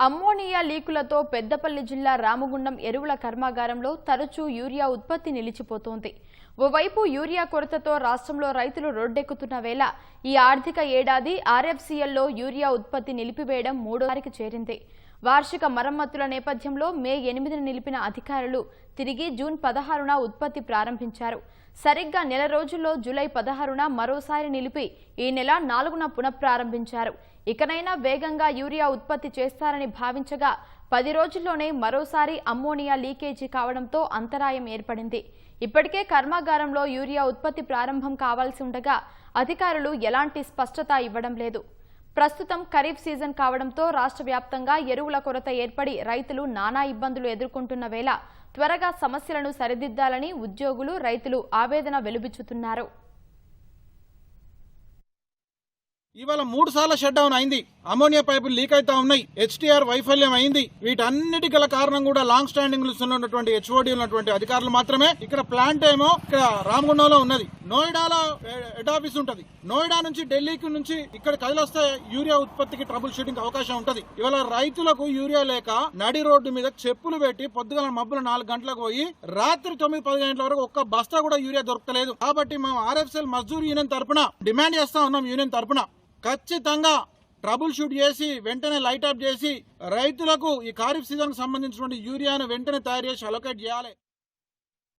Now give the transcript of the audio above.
Ammonia లీకులతో Peddapalli జిల్లా రామగుండం ఎరువుల కర్మాగారంలో తరచూ యూరియా ఉత్పత్తి నిలిచిపోతోంది. ఓవైపు యూరియా కొరతతో రాష్ట్రంలో రైతులు రోడ్డెక్కుతున్న వేళ ఈ ఆర్థిక ఏడాది ఆర్ఎఫ్సీఎల్లో యూరియా ఉత్పత్తి నిలిపివేయడం మూడోసారికి చేరింది. వార్షిక మరమ్మతుల నేపథ్యంలో మే 8న నిలిపిన అధికారులు తిరిగి జూన్ 16న ఉత్పత్తి ప్రారంభించారు. సరిగ్గా నెల రోజుల్లో జూలై 16న మరోసారి నిలిపి ఈ నెల 4న పునఃప్రారంభించారు. ఇకనైనా వేగంగా యూరియా ఉత్పత్తి చేస్తారని భావించగా 10 రోజుల్లోనే మరోసారి అమ్మోనియా లీకేజీ కావడంతో అంతరాయం ఏర్పడింది. ఇప్పటికే కర్మాగారంలో యూరియా ఉత్పత్తి ప్రారంభం కావాల్సి ఉండగా అధికారులు ఎలాంటి స్పష్టత ఇవ్వడం లేదు. ప్రస్తుతం ఖరీఫ్ సీజన్ కావడంతో రాష్ట్ర వ్యాప్తంగా ఎరువుల కొరత ఏర్పడి రైతులు నానా ఇబ్బందులు ఎదుర్కొంటున్న వేళ త్వరగా సమస్యలను సరిదిద్దాలని ఉద్యోగులు, రైతులు ఆవేదన వెలుబుచ్చుతున్నారు. ఇవాళ 3 సార్లు షట్ డౌన్ అయింది. అమోనియా పైపులు లీక్ అవుతా ఉన్నాయి. హెచ్టీఆర్ వైఫల్యం అయింది. వీటన్నిటి గల కారణం కూడా లాంగ్ స్టాండింగ్ ఉన్నటువంటి హెచ్ఓడి ఉన్నటువంటి అధికారులు మాత్రమే. ఇక్కడ ప్లాంట్ ఏమో ఇక్కడ రామగుండంలో ఉన్నది. నోయిడాలో హెడ్ ఆఫీస్ ఉంటది. నోయిడా నుంచి ఢిల్లీకి నుంచి ఇక్కడ కదిలొస్తే యూరియా ఉత్పత్తికి ట్రబుల్ షూటింగ్ అవకాశం ఉంటది. ఇవాళ రైతులకు యూరియా లేక నడి రోడ్డు మీద చెప్పులు పెట్టి పొద్దుగల మబ్బులు 4 గంటలకు పోయి రాత్రి 9-10 గంటల వరకు ఒక్క బస్తా కూడా యూరియా దొరకలేదు. కాబట్టి మేము ఆర్ఎఫ్సీఎల్ మజ్దూర్ యూనియన్ తరపున డిమాండ్ చేస్తా ఉన్నాం. యూనియన్ తరపున ఖచ్చితంగా ట్రబుల్ షూట్ చేసి వెంటనే లైట్ అప్ చేసి రైతులకు ఈ ఖరీఫ్ సీజన్ కు సంబంధించినటువంటి యూరియాను వెంటనే తయారు చేసి అలొకేట్ చేయాలి.